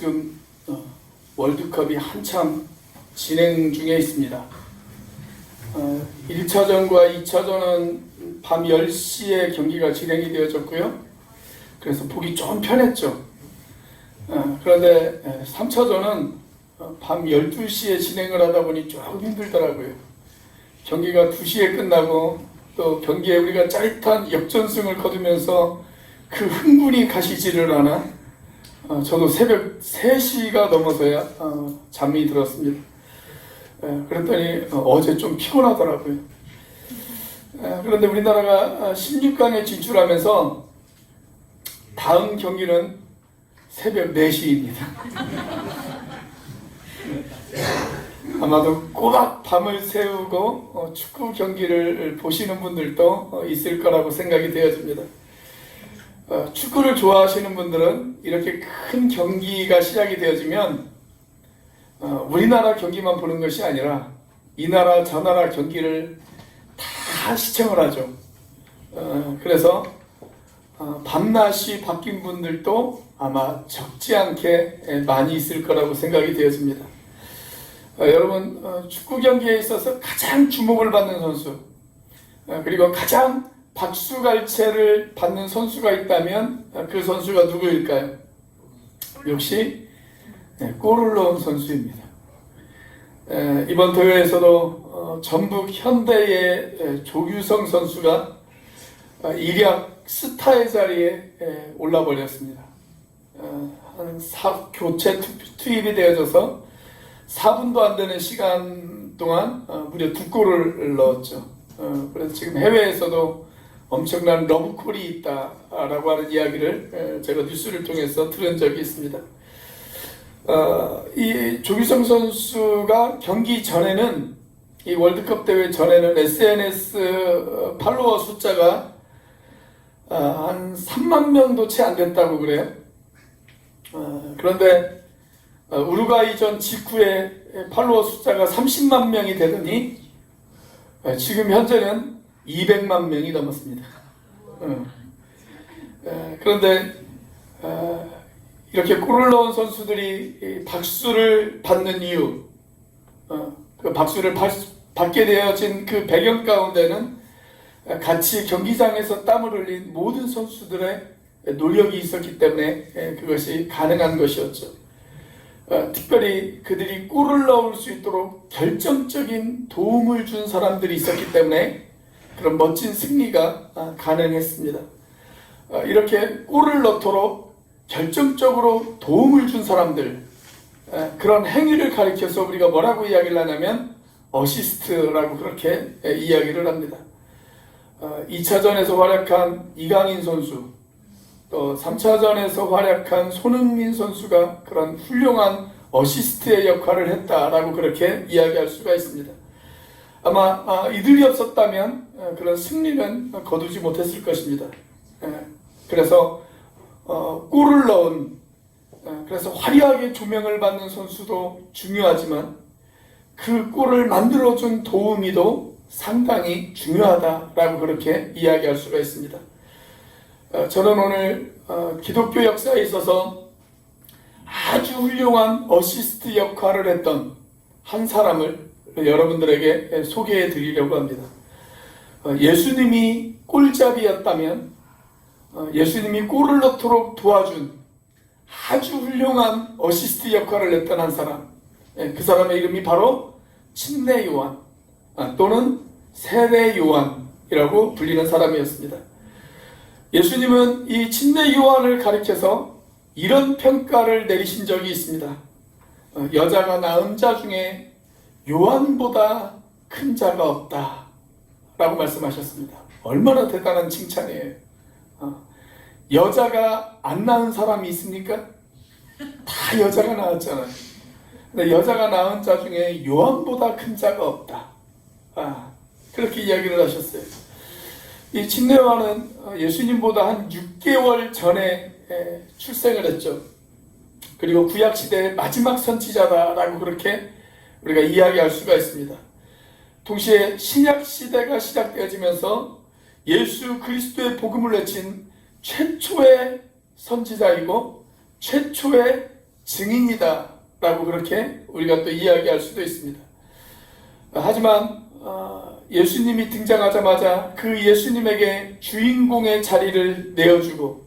지금 월드컵이 한참 진행 중에 있습니다. 1차전과 2차전은 밤 10시에 경기가 진행이 되어졌고요. 그래서 보기 좀 편했죠. 그런데 3차전은 밤 12시에 진행을 하다 보니 조금 힘들더라고요. 경기가 2시에 끝나고 또 경기에 우리가 짜릿한 역전승을 거두면서 그 흥분이 가시지를 않아 저도 새벽 3시가 넘어서야 잠이 들었습니다. 그랬더니 어제 좀 피곤하더라고요. 그런데 우리나라가 16강에 진출하면서 다음 경기는 새벽 4시입니다. 아마도 꼬박 밤을 새우고 축구 경기를 보시는 분들도 있을 거라고 생각이 되어집니다. 축구를 좋아하시는 분들은 이렇게 큰 경기가 시작이 되어지면 우리나라 경기만 보는 것이 아니라 이 나라 저 나라 경기를 다 시청을 하죠. 그래서 밤낮이 바뀐 분들도 아마 적지 않게 많이 있을 거라고 생각이 되어집니다. 여러분, 축구 경기에 있어서 가장 주목을 받는 선수, 그리고 가장 박수갈채를 받는 선수가 있다면 그 선수가 누구일까요? 역시 골을 넣은 선수입니다. 이번 대회에서도 전북 현대의 조규성 선수가 일약 스타의 자리에 올라버렸습니다. 교체 투입이 되어져서 4분도 안 되는 시간 동안 무려 2골을 넣었죠. 그래서 지금 해외에서도 엄청난 러브콜이 있다라고 하는 이야기를 제가 뉴스를 통해서 들은 적이 있습니다. 이 조규성 선수가 경기 전에는, 이 월드컵 대회 전에는 SNS 팔로워 숫자가 한 3만 명도 채 안 됐다고 그래요. 그런데 우루과이전 직후에 팔로워 숫자가 30만 명이 되더니 지금 현재는 200만 명이 넘었습니다. 그런데 이렇게 골을 넣은 선수들이 박수를 받는 이유, 그 박수를 받게 되어진 그 배경 가운데는 같이 경기장에서 땀을 흘린 모든 선수들의 노력이 있었기 때문에 그것이 가능한 것이었죠. 특별히 그들이 골을 넣을 수 있도록 결정적인 도움을 준 사람들이 있었기 때문에 그런 멋진 승리가 가능했습니다. 이렇게 골을 넣도록 결정적으로 도움을 준 사람들, 그런 행위를 가리켜서 우리가 뭐라고 이야기를 하냐면 어시스트라고 그렇게 이야기를 합니다. 2차전에서 활약한 이강인 선수, 또 3차전에서 활약한 손흥민 선수가 그런 훌륭한 어시스트의 역할을 했다라고 그렇게 이야기할 수가 있습니다. 아마 이들이 없었다면 그런 승리는 거두지 못했을 것입니다. 그래서 골을 넣은, 그래서 화려하게 조명을 받는 선수도 중요하지만 그 골을 만들어준 도우미도 상당히 중요하다라고 그렇게 이야기할 수가 있습니다. 저는 오늘 기독교 역사에 있어서 아주 훌륭한 어시스트 역할을 했던 한 사람을 여러분들에게 소개해 드리려고 합니다. 예수님이 골잡이였다면 예수님이 골을 넣도록 도와준 아주 훌륭한 어시스트 역할을 했던 한 사람, 그 사람의 이름이 바로 침례 요한 또는 세례 요한이라고 불리는 사람이었습니다. 예수님은 이 침례 요한을 가리켜서 이런 평가를 내리신 적이 있습니다. 여자가 낳은 자 중에 요한보다 큰 자가 없다 라고 말씀하셨습니다. 얼마나 대단한 칭찬이에요. 여자가 안 낳은 사람이 있습니까? 다 여자가 낳았잖아요. 근데 여자가 낳은 자 중에 요한보다 큰 자가 없다. 그렇게 이야기를 하셨어요. 이 침례 요한은 예수님보다 한 6개월 전에 출생을 했죠. 그리고 구약시대의 마지막 선지자다라고 그렇게 우리가 이야기할 수가 있습니다. 동시에 신약시대가 시작되어지면서 예수 그리스도의 복음을 외친 최초의 선지자이고 최초의 증인이다 라고 그렇게 우리가 또 이야기할 수도 있습니다. 하지만 예수님이 등장하자마자 그 예수님에게 주인공의 자리를 내어주고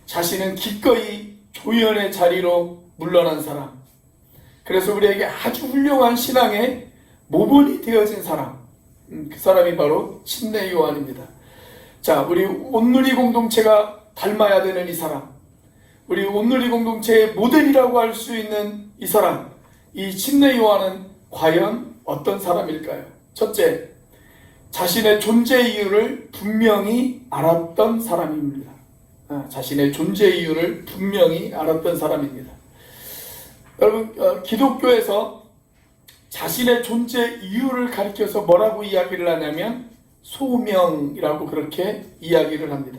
자신은 기꺼이 조연의 자리로 물러난 사람, 그래서 우리에게 아주 훌륭한 신앙의 모본이 되어진 사람, 그 사람이 바로 침례 요한입니다. 자, 우리 온누리 공동체가 닮아야 되는 이 사람, 우리 온누리 공동체의 모델이라고 할 수 있는 이 사람, 이 침례 요한은 과연 어떤 사람일까요? 첫째, 자신의 존재 이유를 분명히 알았던 사람입니다. 자신의 존재 이유를 분명히 알았던 사람입니다. 여러분, 기독교에서 자신의 존재 이유를 가리켜서 뭐라고 이야기를 하냐면 소명이라고 그렇게 이야기를 합니다.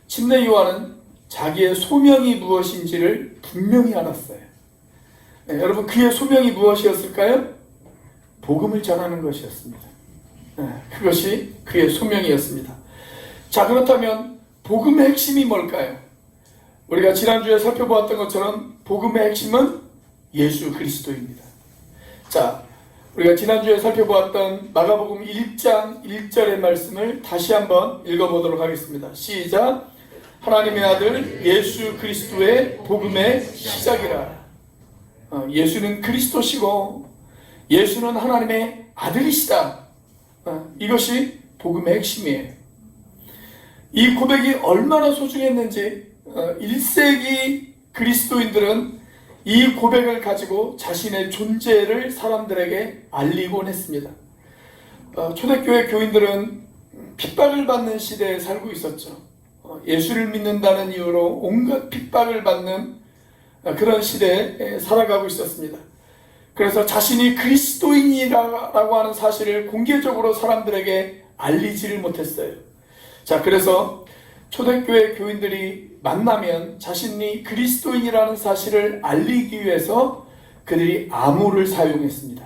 침례 요한은 자기의 소명이 무엇인지를 분명히 알았어요. 여러분, 그의 소명이 무엇이었을까요? 복음을 전하는 것이었습니다. 그것이 그의 소명이었습니다. 자, 그렇다면 복음의 핵심이 뭘까요? 우리가 지난주에 살펴보았던 것처럼 복음의 핵심은 예수 그리스도입니다. 자, 우리가 지난주에 살펴보았던 마가복음 1장 1절의 말씀을 다시 한번 읽어보도록 하겠습니다. 시작! 하나님의 아들 예수 그리스도의 복음의 시작이라. 예수는 그리스도시고 예수는 하나님의 아들이시다. 이것이 복음의 핵심이에요. 이 고백이 얼마나 소중했는지 1세기 그리스도인들은 이 고백을 가지고 자신의 존재를 사람들에게 알리곤 했습니다. 초대교회 교인들은 핍박을 받는 시대에 살고 있었죠. 예수를 믿는다는 이유로 온갖 핍박을 받는 그런 시대에 살아가고 있었습니다. 그래서 자신이 그리스도인이라고 하는 사실을 공개적으로 사람들에게 알리지를 못했어요. 자, 그래서 초대교회 교인들이 만나면 자신이 그리스도인이라는 사실을 알리기 위해서 그들이 암호를 사용했습니다.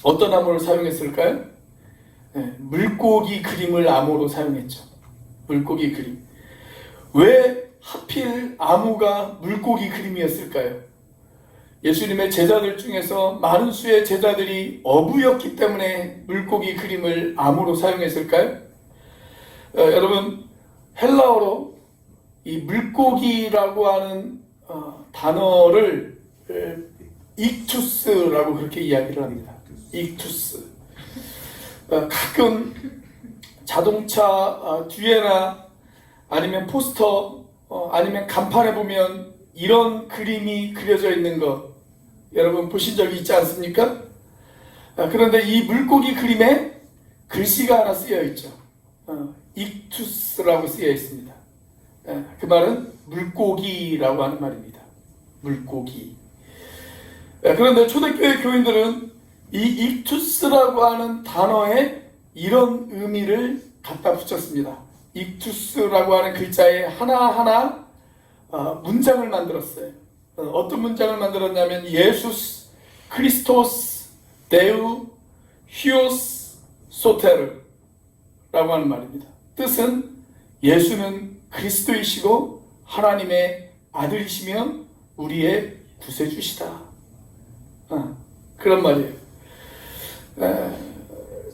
어떤 암호를 사용했을까요? 물고기 그림을 암호로 사용했죠. 물고기 그림. 왜 하필 암호가 물고기 그림이었을까요? 예수님의 제자들 중에서 많은 수의 제자들이 어부였기 때문에 물고기 그림을 암호로 사용했을까요? 여러분, 헬라어로 이 물고기라고 하는 단어를 익투스라고 그렇게 이야기를 합니다. 익투스. 가끔 자동차 뒤에나 아니면 포스터 아니면 간판에 보면 이런 그림이 그려져 있는 것 여러분 보신 적이 있지 않습니까? 그런데 이 물고기 그림에 글씨가 하나 쓰여 있죠. 익투스라고 쓰여 있습니다. 그 말은 물고기라고 하는 말입니다. 물고기. 그런데 초대교회 교인들은 이 익투스라고 하는 단어에 이런 의미를 갖다 붙였습니다. 익투스라고 하는 글자에 하나하나 문장을 만들었어요. 어떤 문장을 만들었냐면 예수스, 크리스토스, 데우, 히오스, 소테르 라고 하는 말입니다. 뜻은 예수는 그리스도이시고 하나님의 아들이시며 우리의 구세주시다. 그런 말이에요.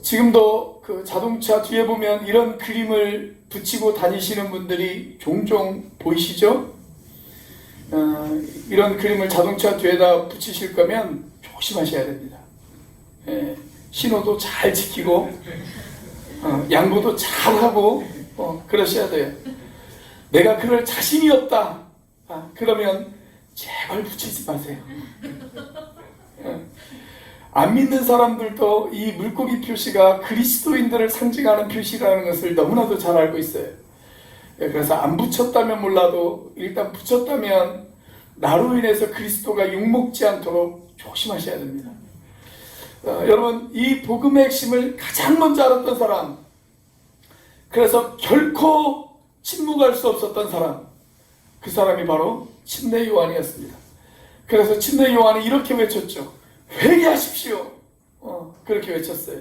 지금도 그 자동차 뒤에 보면 이런 그림을 붙이고 다니시는 분들이 종종 보이시죠? 이런 그림을 자동차 뒤에다 붙이실 거면 조심하셔야 됩니다. 신호도 잘 지키고 양보도 잘하고 그러셔야 돼요. 내가 그럴 자신이 없다. 그러면 제발 붙이지 마세요. 안 믿는 사람들도 이 물고기 표시가 그리스도인들을 상징하는 표시라는 것을 너무나도 잘 알고 있어요. 그래서 안 붙였다면 몰라도 일단 붙였다면 나로 인해서 그리스도가 욕먹지 않도록 조심하셔야 됩니다. 여러분, 이 복음의 핵심을 가장 먼저 알았던 사람, 그래서 결코 침묵할 수 없었던 사람, 그 사람이 바로 침례 요한이었습니다. 그래서 침례 요한이 이렇게 외쳤죠. 회개하십시오. 그렇게 외쳤어요.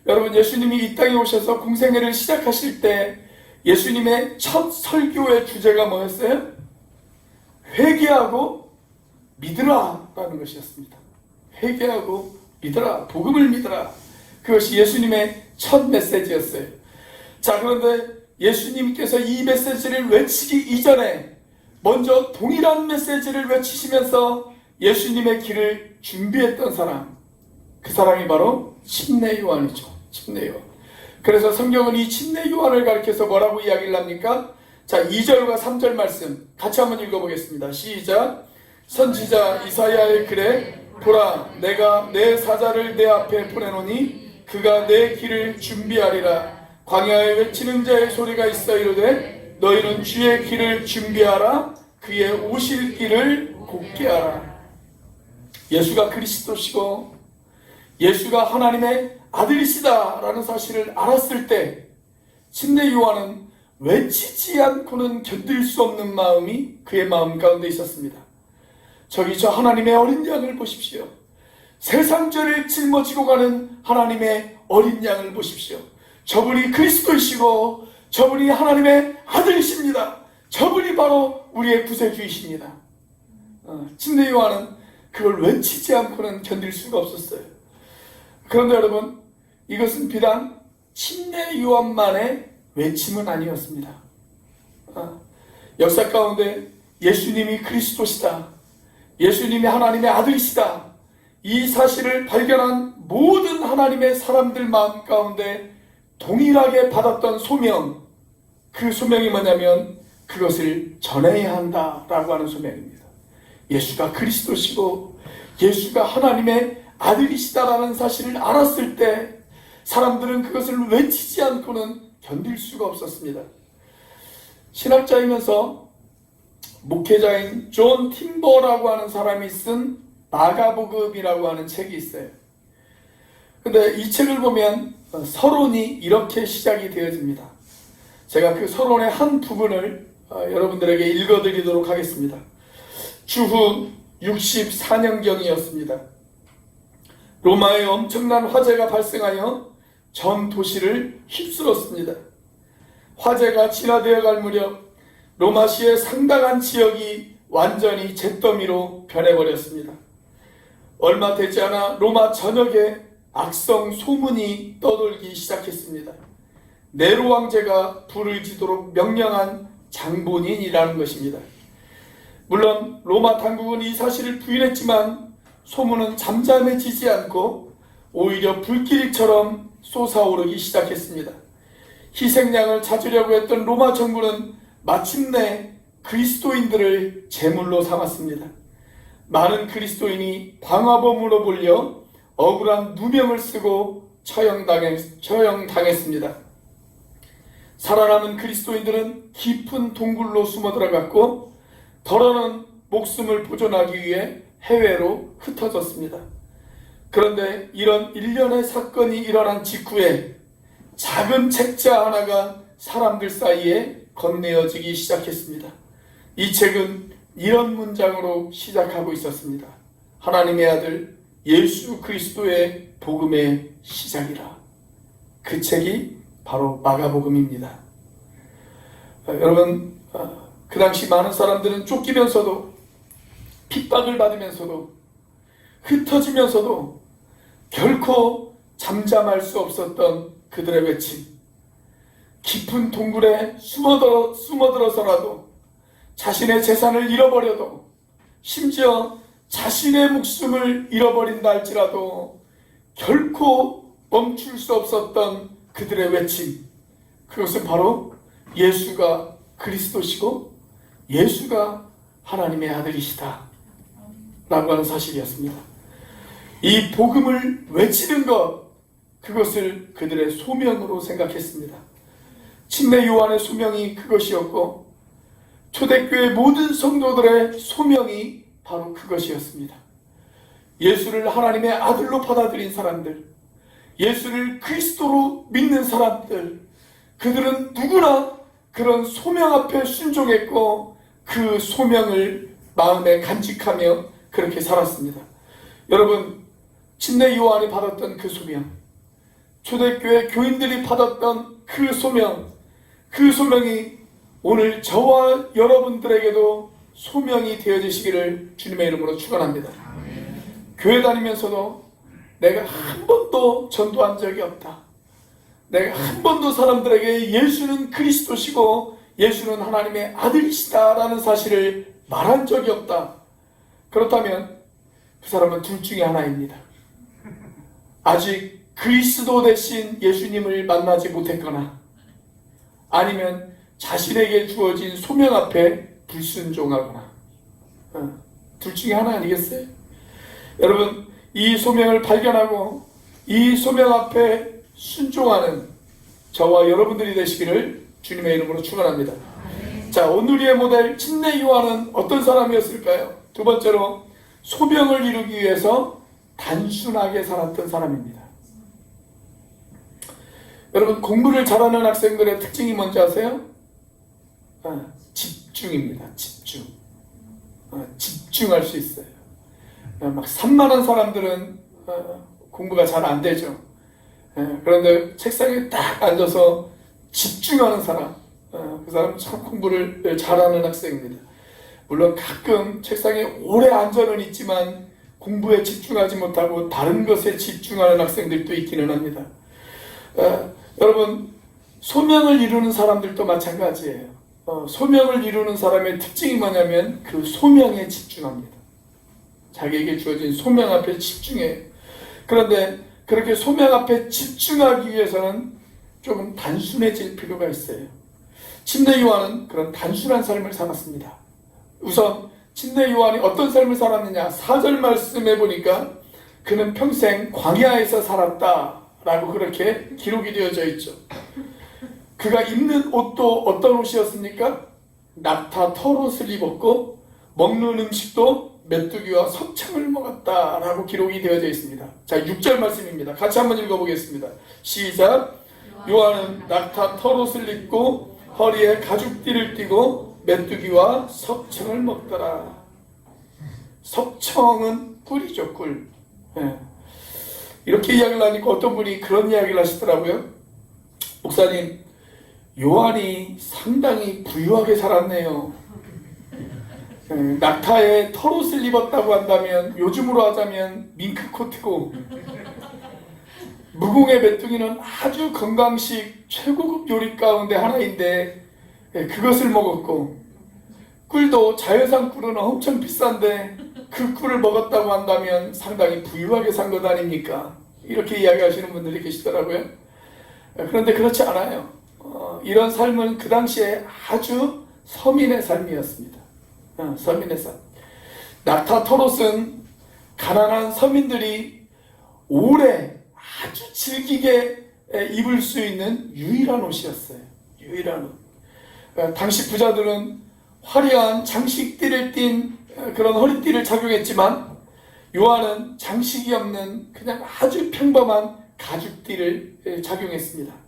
여러분, 예수님이 이 땅에 오셔서 공생애를 시작하실 때 예수님의 첫 설교의 주제가 뭐였어요? 회개하고 믿으라 라는 것이었습니다. 회개하고 믿으라, 복음을 믿으라. 그것이 예수님의 첫 메시지였어요. 자, 그런데 예수님께서 이 메시지를 외치기 이전에 먼저 동일한 메시지를 외치시면서 예수님의 길을 준비했던 사람, 그 사람이 바로 침례 요한이죠. 침례 요한. 그래서 성경은 이 침례 요한을 가리켜서 뭐라고 이야기를 합니까? 자, 2절과 3절 말씀 같이 한번 읽어보겠습니다. 시작. 선지자 이사야의 글에 보라, 내가 내 사자를 내 앞에 보내노니 그가 내 길을 준비하리라. 광야에 외치는 자의 소리가 있어 이르되 너희는 주의 길을 준비하라. 그의 오실 길을 곱게 하라. 예수가 그리스도시고 예수가 하나님의 아들이시다 라는 사실을 알았을 때 침례 요한은 외치지 않고는 견딜 수 없는 마음이 그의 마음 가운데 있었습니다. 저기 저 하나님의 어린 양을 보십시오. 세상 죄를 짊어지고 가는 하나님의 어린 양을 보십시오. 저분이 그리스도이시고 저분이 하나님의 아들이십니다. 저분이 바로 우리의 구세주이십니다. 침례 요한은 그걸 외치지 않고는 견딜 수가 없었어요. 그런데 여러분, 이것은 비단 침례 요한만의 외침은 아니었습니다. 역사 가운데 예수님이 그리스도시다, 예수님이 하나님의 아들이시다, 이 사실을 발견한 모든 하나님의 사람들 마음 가운데 동일하게 받았던 소명, 그 소명이 뭐냐면 그것을 전해야 한다라고 하는 소명입니다. 예수가 그리스도시고 예수가 하나님의 아들이시다라는 사실을 알았을 때 사람들은 그것을 외치지 않고는 견딜 수가 없었습니다. 신학자이면서 목회자인 존 팀버라고 하는 사람이 쓴 마가복음이라고 하는 책이 있어요. 근데 이 책을 보면 서론이 이렇게 시작이 되어집니다. 제가 그 서론의 한 부분을 여러분들에게 읽어드리도록 하겠습니다. 주후 64년경이었습니다. 로마에 엄청난 화재가 발생하여 전 도시를 휩쓸었습니다. 화재가 진화되어 갈 무렵 로마시의 상당한 지역이 완전히 잿더미로 변해버렸습니다. 얼마 되지 않아 로마 전역에 악성 소문이 떠돌기 시작했습니다. 네로 왕제가 불을 지도록 명령한 장본인이라는 것입니다. 물론 로마 당국은 이 사실을 부인했지만 소문은 잠잠해지지 않고 오히려 불길처럼 솟아오르기 시작했습니다. 희생양을 찾으려고 했던 로마 정부는 마침내 그리스도인들을 제물로 삼았습니다. 많은 그리스도인이 방화범으로 몰려 억울한 누명을 쓰고 처형당했습니다. 살아남은 그리스도인들은 깊은 동굴로 숨어 들어갔고 더러는 목숨을 보존하기 위해 해외로 흩어졌습니다. 그런데 이런 일련의 사건이 일어난 직후에 작은 책자 하나가 사람들 사이에 건네어지기 시작했습니다. 이 책은 이런 문장으로 시작하고 있었습니다. 하나님의 아들 예수 그리스도의 복음의 시작이라. 그 책이 바로 마가복음입니다. 여러분, 그 당시 많은 사람들은 쫓기면서도 핍박을 받으면서도 흩어지면서도 결코 잠잠할 수 없었던 그들의 외침, 깊은 동굴에 숨어들어서라도 자신의 재산을 잃어버려도 심지어 자신의 목숨을 잃어버린다 할지라도 결코 멈출 수 없었던 그들의 외침, 그것은 바로 예수가 그리스도시고 예수가 하나님의 아들이시다 라고 하는 사실이었습니다. 이 복음을 외치는 것, 그것을 그들의 소명으로 생각했습니다. 침례 요한의 소명이 그것이었고 초대교회 모든 성도들의 소명이 바로 그것이었습니다. 예수를 하나님의 아들로 받아들인 사람들, 예수를 그리스도로 믿는 사람들, 그들은 누구나 그런 소명 앞에 순종했고 그 소명을 마음에 간직하며 그렇게 살았습니다. 여러분, 침례 요한이 받았던 그 소명, 초대교회 교인들이 받았던 그 소명, 그 소명이 오늘 저와 여러분들에게도 소명이 되어지시기를 주님의 이름으로 축원합니다. 교회 다니면서도 내가 한 번도 전도한 적이 없다. 내가 한 번도 사람들에게 예수는 그리스도시고 예수는 하나님의 아들이시다라는 사실을 말한 적이 없다. 그렇다면 그 사람은 둘 중에 하나입니다. 아직 그리스도 대신 예수님을 만나지 못했거나 아니면 자신에게 주어진 소명 앞에 불순종하거나 둘 중에 하나 아니겠어요? 여러분, 이 소명을 발견하고 이 소명 앞에 순종하는 저와 여러분들이 되시기를 주님의 이름으로 축원합니다. 자, 오늘의 모델 침례 요한은 어떤 사람이었을까요? 두 번째로 소명을 이루기 위해서 단순하게 살았던 사람입니다. 여러분, 공부를 잘하는 학생들의 특징이 뭔지 아세요? 집중입니다. 집중. 집중할 수 있어요. 막 산만한 사람들은 공부가 잘 안 되죠. 그런데 책상에 딱 앉아서 집중하는 사람, 그 사람은 참 공부를 잘하는 학생입니다. 물론 가끔 책상에 오래 앉아는 있지만 공부에 집중하지 못하고 다른 것에 집중하는 학생들도 있기는 합니다. 여러분, 소명을 이루는 사람들도 마찬가지예요. 소명을 이루는 사람의 특징이 뭐냐면 그 소명에 집중합니다. 자기에게 주어진 소명 앞에 집중해요. 그런데 그렇게 소명 앞에 집중하기 위해서는 조금 단순해질 필요가 있어요. 침례 요한은 그런 단순한 삶을 살았습니다. 우선 침례 요한이 어떤 삶을 살았느냐, 4절 말씀해 보니까 그는 평생 광야에서 살았다라고 그렇게 기록이 되어져 있죠. 그가 입는 옷도 어떤 옷이었습니까? 낙타 털옷을 입었고 먹는 음식도 메뚜기와 석청을 먹었다라고 기록이 되어져 있습니다. 자, 6절 말씀입니다. 같이 한번 읽어보겠습니다. 시작. 요한은 낙타 털옷을 입고 허리에 가죽띠를 띠고 메뚜기와 석청을 먹더라. 석청은 꿀이죠, 꿀. 이렇게 이야기를 하니까 어떤 분이 그런 이야기를 하시더라고요. 목사님, 요한이 상당히 부유하게 살았네요. 낙타에 털옷을 입었다고 한다면 요즘으로 하자면 밍크코트고, 무공의 메뚜기는 아주 건강식 최고급 요리 가운데 하나인데 그것을 먹었고, 꿀도 자연산 꿀은 엄청 비싼데 그 꿀을 먹었다고 한다면 상당히 부유하게 산 것 아닙니까? 이렇게 이야기하시는 분들이 계시더라고요. 그런데 그렇지 않아요. 이런 삶은 그 당시에 아주 서민의 삶이었습니다. 서민의 삶. 낙타 털옷은 가난한 서민들이 오래 아주 즐기게 입을 수 있는 유일한 옷이었어요. 유일한 옷. 당시 부자들은 화려한 장식띠를 띤 그런 허리띠를 착용했지만 요한은 장식이 없는 그냥 아주 평범한 가죽띠를 착용했습니다.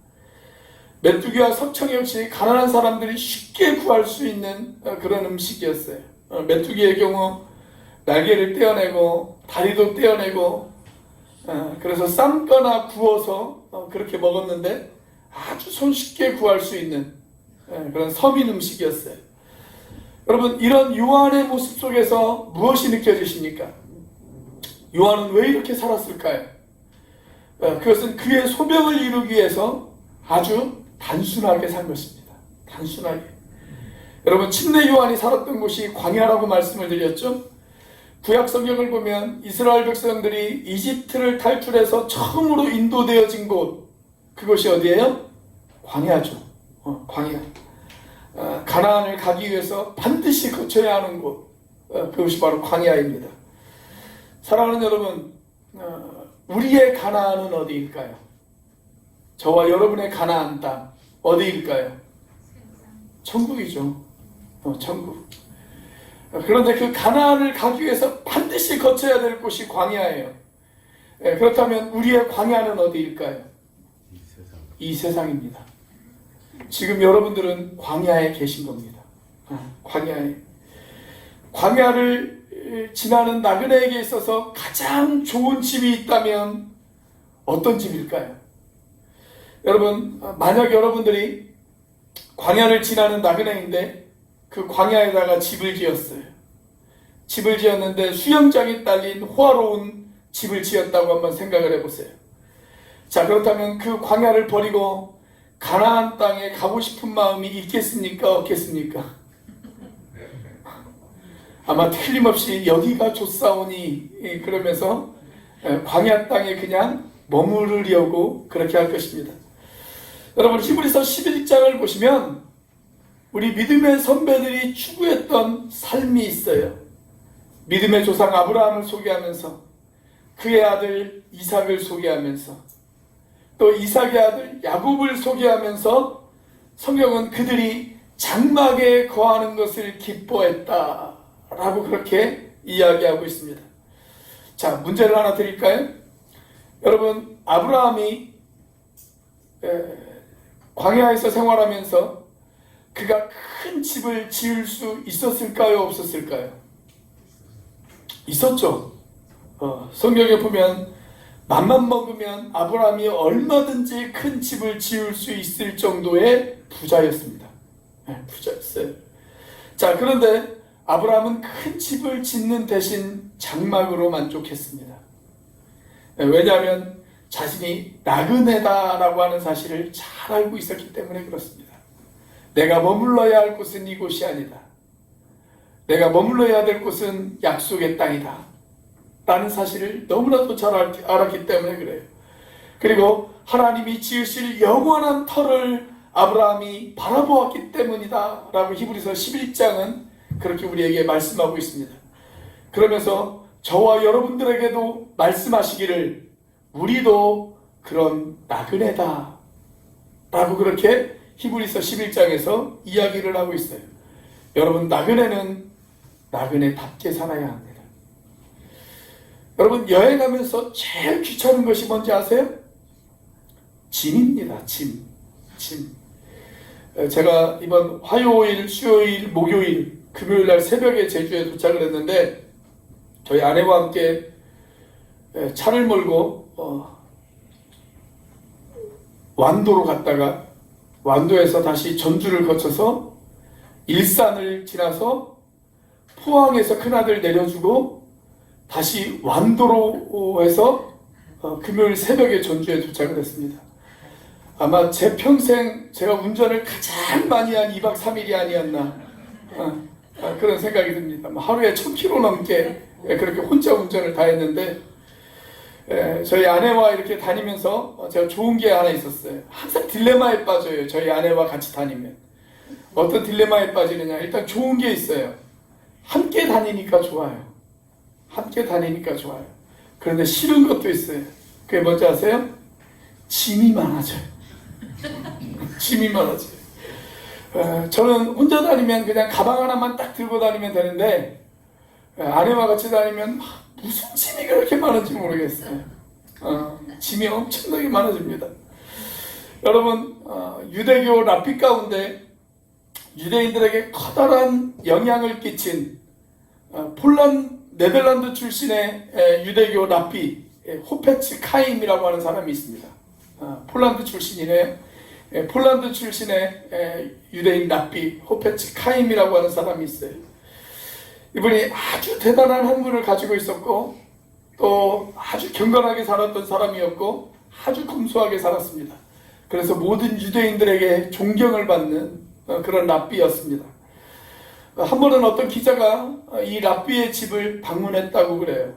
메뚜기와 석청 역시 가난한 사람들이 쉽게 구할 수 있는 그런 음식이었어요. 메뚜기의 경우 날개를 떼어내고 다리도 떼어내고 그래서 삶거나 구워서 그렇게 먹었는데 아주 손쉽게 구할 수 있는 그런 서민 음식이었어요. 여러분, 이런 요한의 모습 속에서 무엇이 느껴지십니까? 요한은 왜 이렇게 살았을까요? 그것은 그의 소명을 이루기 위해서 아주 단순하게 산 것입니다. 단순하게. 여러분, 침례 요한이 살았던 곳이 광야라고 말씀을 드렸죠? 구약 성경을 보면 이스라엘 백성들이 이집트를 탈출해서 처음으로 인도되어진 곳, 그것이 어디예요? 광야죠. 광야. 가나안을 가기 위해서 반드시 거쳐야 하는 곳, 그것이 바로 광야입니다. 사랑하는 여러분, 우리의 가나안은 어디일까요? 저와 여러분의 가나안 땅 어디일까요? 천국이죠. 천국. 그런데 그 가나안을 가기 위해서 반드시 거쳐야 될 곳이 광야예요. 그렇다면 우리의 광야는 어디일까요? 이 세상입니다. 지금 여러분들은 광야에 계신 겁니다. 광야를 지나는 나그네에게 있어서 가장 좋은 집이 있다면 어떤 집일까요? 여러분, 만약 여러분들이 광야를 지나는 나그네인데 그 광야에다가 집을 지었어요. 집을 지었는데 수영장이 딸린 호화로운 집을 지었다고 한번 생각을 해보세요. 자, 그렇다면 그 광야를 버리고 가나안 땅에 가고 싶은 마음이 있겠습니까? 없겠습니까? 아마 틀림없이 여기가 좋사오니 그러면서 광야 땅에 그냥 머무르려고 그렇게 할 것입니다. 여러분, 히브리서 11장을 보시면 우리 믿음의 선배들이 추구했던 삶이 있어요. 믿음의 조상 아브라함을 소개하면서 그의 아들 이삭을 소개하면서 또 이삭의 아들 야곱을 소개하면서 성경은 그들이 장막에 거하는 것을 기뻐했다라고 그렇게 이야기하고 있습니다. 자, 문제를 하나 드릴까요? 여러분, 아브라함이 광야에서 생활하면서 그가 큰 집을 지을 수 있었을까요? 없었을까요? 있었죠. 성경에 보면 맘만 먹으면 아브라함이 얼마든지 큰 집을 지을 수 있을 정도의 부자였습니다. 부자였어요. 자, 그런데 아브라함은 큰 집을 짓는 대신 장막으로 만족했습니다. 왜냐하면 자신이 나그네다라고 하는 사실을 잘 알고 있었기 때문에 그렇습니다. 내가 머물러야 할 곳은 이곳이 아니다. 내가 머물러야 될 곳은 약속의 땅이다 라는 사실을 너무나도 잘 알았기 때문에 그래요. 그리고 하나님이 지으실 영원한 터를 아브라함이 바라보았기 때문이다 라고 히브리서 11장은 그렇게 우리에게 말씀하고 있습니다. 그러면서 저와 여러분들에게도 말씀하시기를 우리도 그런 나그네다 라고 그렇게 히브리서 11장에서 이야기를 하고 있어요. 여러분, 나그네는 나그네답게 살아야 합니다. 여러분, 여행하면서 제일 귀찮은 것이 뭔지 아세요? 짐입니다. 짐. 제가 이번 화요일, 수요일, 목요일, 금요일 날 새벽에 제주에 도착을 했는데 저희 아내와 함께 차를 몰고 완도로 갔다가 완도에서 다시 전주를 거쳐서 일산을 지나서 포항에서 큰아들 내려주고 다시 완도로 해서 금요일 새벽에 전주에 도착을 했습니다. 아마 제 평생 제가 운전을 가장 많이 한 2박 3일이 아니었나 그런 생각이 듭니다. 하루에 1000km 넘게 그렇게 혼자 운전을 다 했는데 저희 아내와 이렇게 다니면서 제가 좋은 게 하나 있었어요. 항상 딜레마에 빠져요. 저희 아내와 같이 다니면. 어떤 딜레마에 빠지느냐. 일단 좋은 게 있어요. 함께 다니니까 좋아요. 함께 다니니까 좋아요. 그런데 싫은 것도 있어요. 그게 뭔지 아세요? 짐이 많아져요. 짐이 많아져요. 저는 혼자 다니면 그냥 가방 하나만 딱 들고 다니면 되는데 아내와 같이 다니면 무슨 짐이 그렇게 많은지 모르겠어요. 짐이 엄청나게 많아집니다. 여러분, 유대교 랍비 가운데 유대인들에게 커다란 영향을 끼친 네덜란드 출신의 유대교 랍비 호페츠 카임이라고 하는 사람이 있습니다. 폴란드 출신이네요. 폴란드 출신의 유대인 랍비 호페츠 카임이라고 하는 사람이 있어요. 이분이 아주 대단한 학문을 가지고 있었고 또 아주 경건하게 살았던 사람이었고 아주 검소하게 살았습니다. 그래서 모든 유대인들에게 존경을 받는 그런 랍비였습니다. 한 번은 어떤 기자가 이 랍비의 집을 방문했다고 그래요.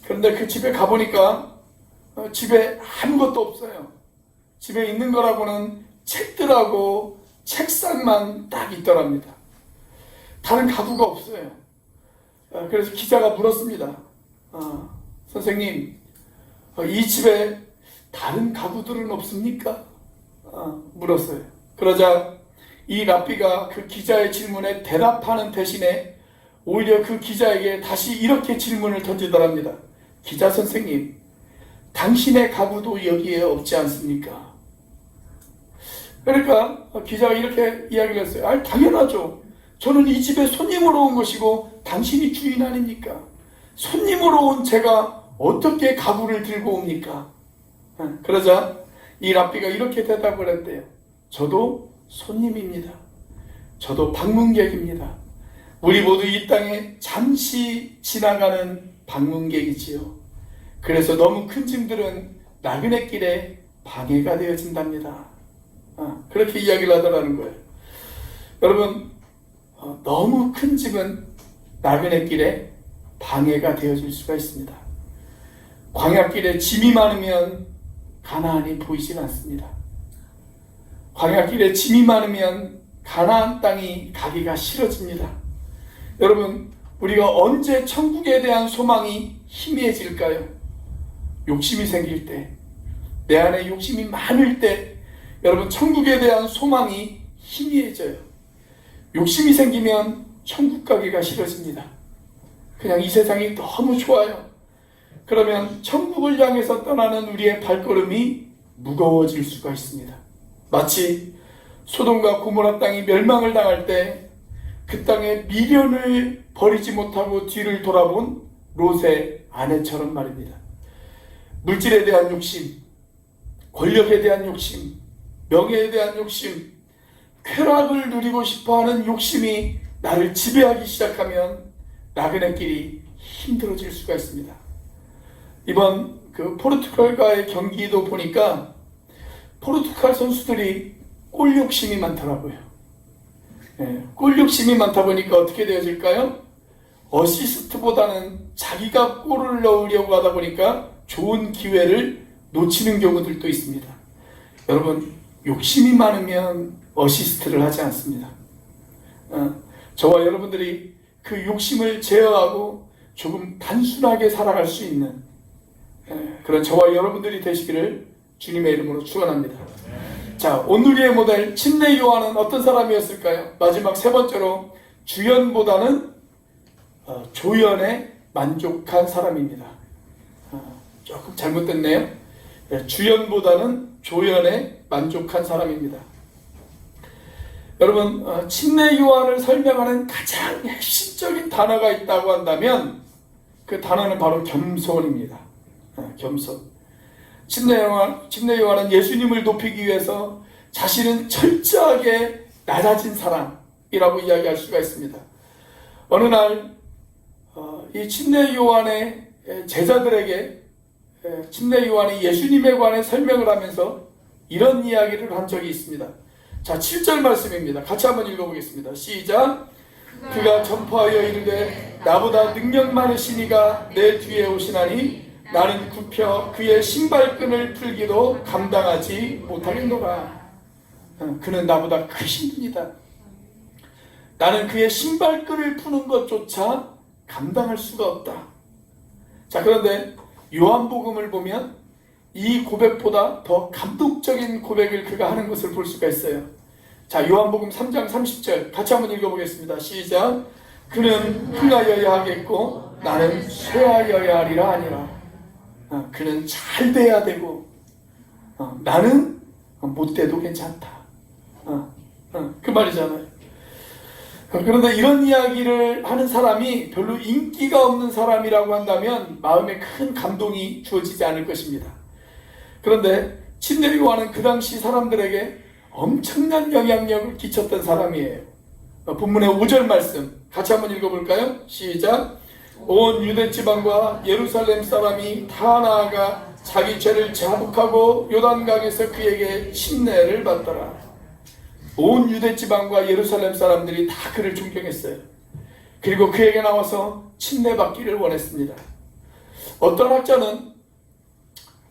그런데 그 집에 가보니까 집에 아무것도 없어요. 집에 있는 거라고는 책들하고 책상만 딱 있더랍니다. 다른 가구가 없어요. 그래서 기자가 물었습니다. 선생님, 이 집에 다른 가구들은 없습니까? 물었어요. 그러자 이 랍비가 그 기자의 질문에 대답하는 대신에 오히려 그 기자에게 다시 이렇게 질문을 던지더랍니다. 기자 선생님, 당신의 가구도 여기에 없지 않습니까? 그러니까 기자가 이렇게 이야기를 했어요. 당연하죠. 저는 이 집에 손님으로 온 것이고 당신이 주인 아닙니까? 손님으로 온 제가 어떻게 가구를 들고 옵니까? 그러자 이 랍비가 이렇게 대답을 했대요. 저도 손님입니다. 저도 방문객입니다. 우리 모두 이 땅에 잠시 지나가는 방문객이지요. 그래서 너무 큰 짐들은 나그네 길에 방해가 되어진답니다. 그렇게 이야기를 하더라는 거예요. 여러분, 너무 큰 짐은 나그네 길에 방해가 되어질 수가 있습니다. 광야길에 짐이 많으면 가나안이 보이질 않습니다. 광야길에 짐이 많으면 가나안 땅이 가기가 싫어집니다. 여러분, 우리가 언제 천국에 대한 소망이 희미해질까요? 욕심이 생길 때, 내 안에 욕심이 많을 때, 여러분, 천국에 대한 소망이 희미해져요. 욕심이 생기면 천국 가기가 싫어집니다. 그냥 이 세상이 너무 좋아요. 그러면 천국을 향해서 떠나는 우리의 발걸음이 무거워질 수가 있습니다. 마치 소돔과 고모라 땅이 멸망을 당할 때 그 땅에 미련을 버리지 못하고 뒤를 돌아본 롯의 아내처럼 말입니다. 물질에 대한 욕심, 권력에 대한 욕심, 명예에 대한 욕심, 쾌락을 누리고 싶어하는 욕심이 나를 지배하기 시작하면 나그네 길이 힘들어질 수가 있습니다. 이번 포르투갈과의 경기도 보니까 포르투갈 선수들이 골 욕심이 많더라고요. 골 욕심이 많다 보니까 어떻게 되어질까요? 어시스트보다는 자기가 골을 넣으려고 하다 보니까 좋은 기회를 놓치는 경우들도 있습니다. 여러분, 욕심이 많으면 어시스트를 하지 않습니다. 저와 여러분들이 그 욕심을 제어하고 조금 단순하게 살아갈 수 있는 그런 저와 여러분들이 되시기를 주님의 이름으로 축원합니다. 자, 오늘의 모델 침례 요한은 어떤 사람이었을까요? 마지막 세 번째로 주연보다는 조연에 만족한 사람입니다. 조금 잘못됐네요. 주연보다는 조연에 만족한 사람입니다. 여러분, 침례 요한을 설명하는 가장 핵심적인 단어가 있다고 한다면 그 단어는 바로 겸손입니다. 겸손. 침례 요한은 예수님을 높이기 위해서 자신은 철저하게 낮아진 사람이라고 이야기할 수가 있습니다. 어느 날 이 침례 요한의 제자들에게 침례 요한이 예수님에 관해 설명을 하면서 이런 이야기를 한 적이 있습니다. 자, 7절 말씀입니다. 같이 한번 읽어보겠습니다. 시작. 그가 전파하여 이르되 나보다 능력 많으시니가 내 뒤에 오시나니 나는 굽혀 그의 신발끈을 풀기도 감당하지 못하겠노라. 그는 나보다 크신 분이다. 나는 그의 신발끈을 푸는 것조차 감당할 수가 없다. 자, 그런데 요한복음을 보면 이 고백보다 더 감동적인 고백을 그가 하는 것을 볼 수가 있어요. 자, 요한복음 3장 30절 같이 한번 읽어보겠습니다. 시작. 그는 흥하여야 하겠고 나는 쇠하여야 하리라 아니라. 그는 잘 돼야 되고 나는 못 돼도 괜찮다. 그 말이잖아요. 그런데 이런 이야기를 하는 사람이 별로 인기가 없는 사람이라고 한다면 마음에 큰 감동이 주어지지 않을 것입니다. 그런데 침례 요한은 그 당시 사람들에게 엄청난 영향력을 끼쳤던 사람이에요. 본문의 5절 말씀 같이 한번 읽어볼까요? 시작. 온 유대 지방과 예루살렘 사람이 다 나아가 자기 죄를 자복하고 요단강에서 그에게 침례를 받더라. 온 유대 지방과 예루살렘 사람들이 다 그를 존경했어요. 그리고 그에게 나와서 침례 받기를 원했습니다. 어떤 학자는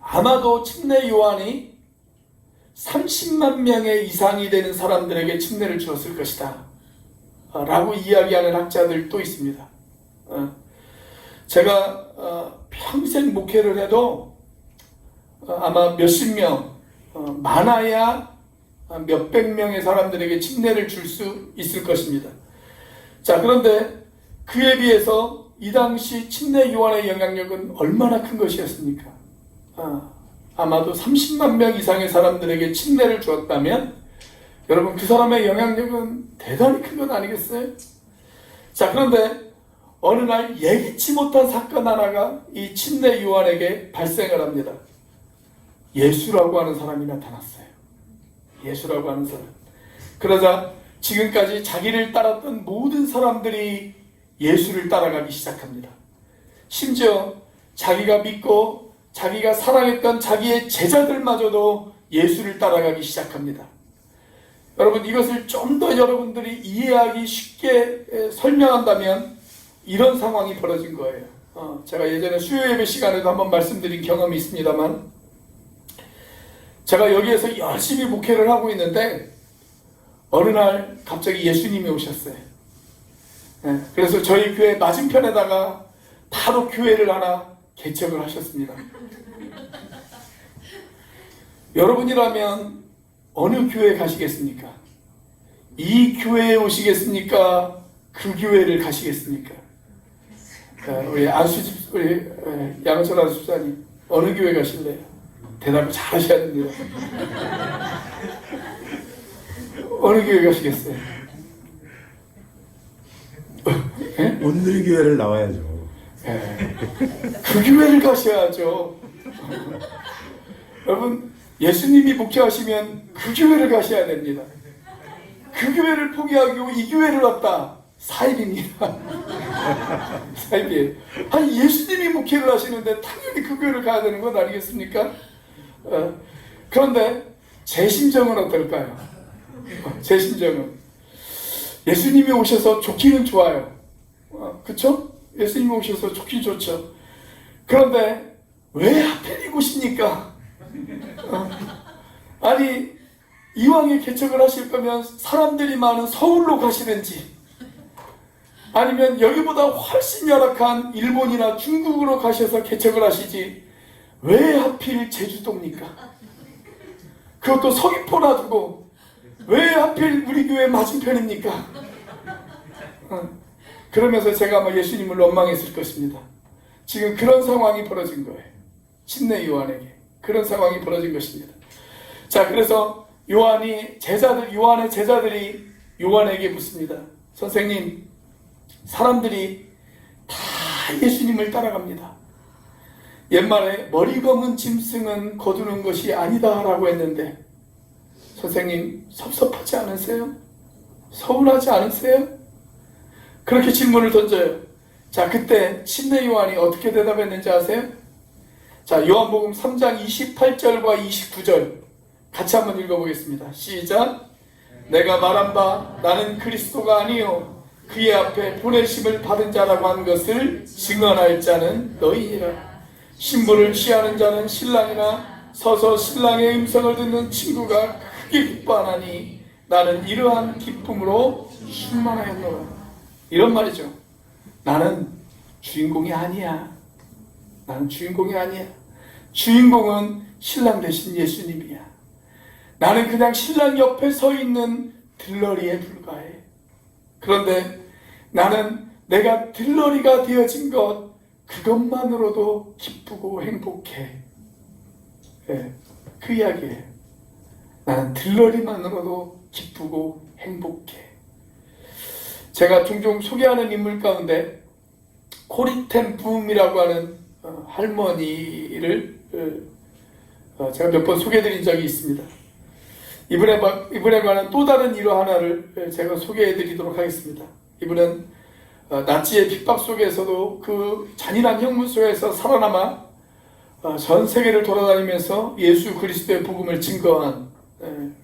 아마도 침례 요한이 30만 명의 이상이 되는 사람들에게 침례를 주었을 것이다 라고 이야기하는 학자들도 있습니다. 제가 평생 목회를 해도 아마 몇십 명, 많아야 몇백 명의 사람들에게 침례를 줄 수 있을 것입니다. 자, 그런데 그에 비해서 이 당시 침례 요한의 영향력은 얼마나 큰 것이었습니까? 아마도 30만 명 이상의 사람들에게 침례를 주었다면 여러분, 그 사람의 영향력은 대단히 큰 건 아니겠어요? 자, 그런데 어느 날 예기치 못한 사건 하나가 이 침례 요한에게 발생을 합니다. 예수라고 하는 사람이 나타났어요. 예수라고 하는 사람. 그러자 지금까지 자기를 따랐던 모든 사람들이 예수를 따라가기 시작합니다. 심지어 자기가 믿고 자기가 사랑했던 자기의 제자들마저도 예수를 따라가기 시작합니다. 여러분, 이것을 좀 더 여러분들이 이해하기 쉽게 설명한다면 이런 상황이 벌어진 거예요. 제가 예전에 수요예배 시간에도 한번 말씀드린 경험이 있습니다만, 제가 여기에서 열심히 목회를 하고 있는데 어느 날 갑자기 예수님이 오셨어요. 그래서 저희 교회 맞은편에다가 바로 교회를 하나 개척을 하셨습니다. 여러분이라면 어느 교회 가시겠습니까? 이 교회에 오시겠습니까? 그 교회를 가시겠습니까? 우리 안수집, 우리 양철 안수집사님, 어느 교회 가실래요? 대답을 잘 하셔야 됩니다. 어느 교회 가시겠어요? 온누리교회를 나와야죠. 그 교회를 가셔야죠. 여러분, 예수님이 목회하시면 그 교회를 가셔야 됩니다. 그 교회를 포기하고 이 교회를 왔다. 사입입니다. 사입이에요. 아니, 예수님이 목회를 하시는데 당연히 그 교회를 가야 되는 건 아니겠습니까? 그런데 제 심정은 어떨까요? 제 심정은 예수님이 오셔서 좋기는 좋아요. 그쵸? 예수님이 오셔서 좋긴 좋죠. 그런데 왜 하필 이곳입니까? 아니, 이왕에 개척을 하실 거면 사람들이 많은 서울로 가시든지, 아니면 여기보다 훨씬 열악한 일본이나 중국으로 가셔서 개척을 하시지 왜 하필 제주도입니까? 그것도 서귀포 놔두고 왜 하필 우리 교회 맞은편입니까? 그러면서 제가 아마 예수님을 원망했을 것입니다. 지금 그런 상황이 벌어진 거예요. 침례 요한에게 그런 상황이 벌어진 것입니다. 자, 그래서 요한의 제자들이 요한에게 묻습니다. 선생님, 사람들이 다 예수님을 따라갑니다. 옛말에 머리 검은 짐승은 거두는 것이 아니다 라고 했는데, 선생님 섭섭하지 않으세요? 서운하지 않으세요? 그렇게 질문을 던져요. 자, 그때 침례 요한이 어떻게 대답했는지 아세요? 자, 요한복음 3장 28절과 29절 같이 한번 읽어보겠습니다. 시작. 내가 말한 바 나는 그리스도가 아니요 그의 앞에 보내심을 받은 자라고 한 것을 증언할 자는 너희니라. 신부를 취하는 자는 신랑이나 서서 신랑의 음성을 듣는 친구가 크게 기뻐하나니 나는 이러한 기쁨으로 충만하였노라. 이런 말이죠. 나는 주인공이 아니야. 나는 주인공이 아니야. 주인공은 신랑 대신 예수님이야. 나는 그냥 신랑 옆에 서 있는 들러리에 불과해. 그런데 나는 내가 들러리가 되어진 것, 그것만으로도 기쁘고 행복해. 그 이야기예요. 나는 들러리만으로도 기쁘고 행복해. 제가 종종 소개하는 인물 가운데 코리텐 붐이라고 하는 할머니를 제가 몇 번 소개해드린 적이 있습니다. 이분에 관한 또 다른 일화 하나를 제가 소개해드리도록 하겠습니다. 이분은 나치의 핍박 속에서도 그 잔인한 형문 속에서 살아남아 전 세계를 돌아다니면서 예수 그리스도의 복음을 증거한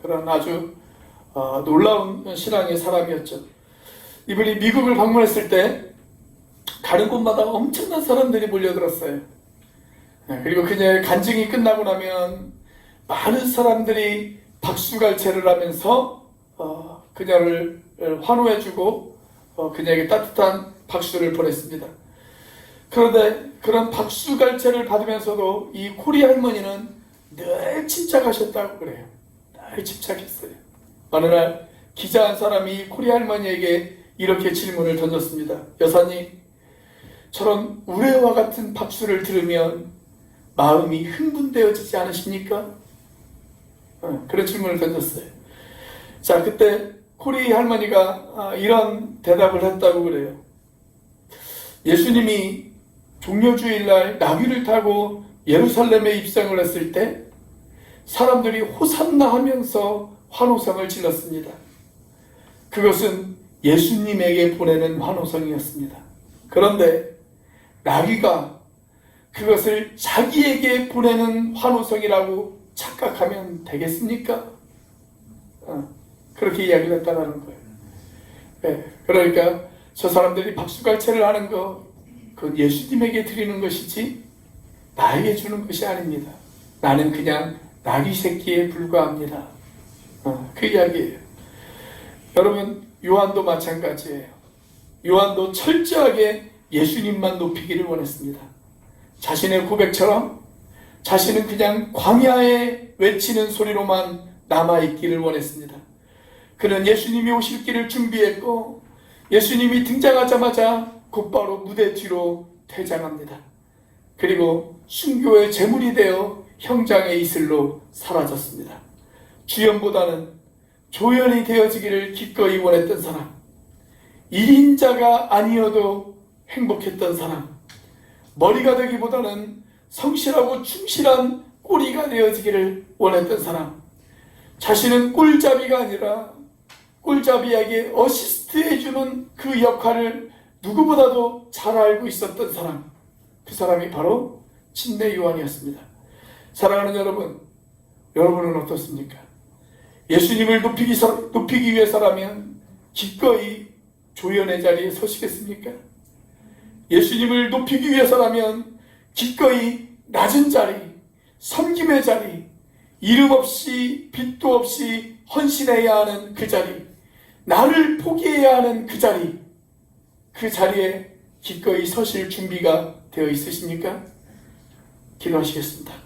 그런 아주 놀라운 신앙의 사람이었죠. 이분이 미국을 방문했을 때 가는 곳마다 엄청난 사람들이 몰려들었어요. 그리고 그녀의 간증이 끝나고 나면 많은 사람들이 박수갈채를 하면서 그녀를 환호해주고 그녀에게 따뜻한 박수를 보냈습니다. 그런데 그런 박수갈채를 받으면서도 이 코리 할머니는 늘 침착하셨다고 그래요. 늘 침착했어요. 어느 날 기자 한 사람이 코리 할머니에게 이렇게 질문을 던졌습니다. 여사님, 저런 우레와 같은 박수를 들으면 마음이 흥분되어지지 않으십니까? 그런 질문을 던졌어요. 자, 그때 코리 할머니가 이런 대답을 했다고 그래요. 예수님이 종려주일날 나귀를 타고 예루살렘에 입성을 했을 때 사람들이 호산나 하면서 환호성을 질렀습니다. 그것은 예수님에게 보내는 환호성이었습니다. 그런데 나귀가 그것을 자기에게 보내는 환호성이라고 착각하면 되겠습니까? 그렇게 이야기를 했다는 거예요. 네, 그러니까 저 사람들이 박수갈채를 하는 거, 그건 예수님에게 드리는 것이지 나에게 주는 것이 아닙니다. 나는 그냥 나귀 새끼에 불과합니다. 그 이야기예요. 여러분, 요한도 마찬가지예요. 요한도 철저하게 예수님만 높이기를 원했습니다. 자신의 고백처럼 자신은 그냥 광야에 외치는 소리로만 남아있기를 원했습니다. 그는 예수님이 오실 길을 준비했고 예수님이 등장하자마자 곧바로 무대 뒤로 퇴장합니다. 그리고 순교의 제물이 되어 형장의 이슬로 사라졌습니다. 주연보다는 조연이 되어지기를 기꺼이 원했던 사람, 1인자가 아니어도 행복했던 사람, 머리가 되기보다는 성실하고 충실한 꼬리가 되어지기를 원했던 사람, 자신은 꿀잡이가 아니라 꿀잡이에게 어시스트해주는 그 역할을 누구보다도 잘 알고 있었던 사람, 그 사람이 바로 침례 요한이었습니다. 사랑하는 여러분, 여러분은 어떻습니까? 예수님을 높이기 위해서라면 기꺼이 조연의 자리에 서시겠습니까? 예수님을 높이기 위해서라면 기꺼이 낮은 자리, 섬김의 자리, 이름 없이 빛도 없이 헌신해야 하는 그 자리, 나를 포기해야 하는 그 자리, 그 자리에 기꺼이 서실 준비가 되어 있으십니까? 기도하시겠습니다.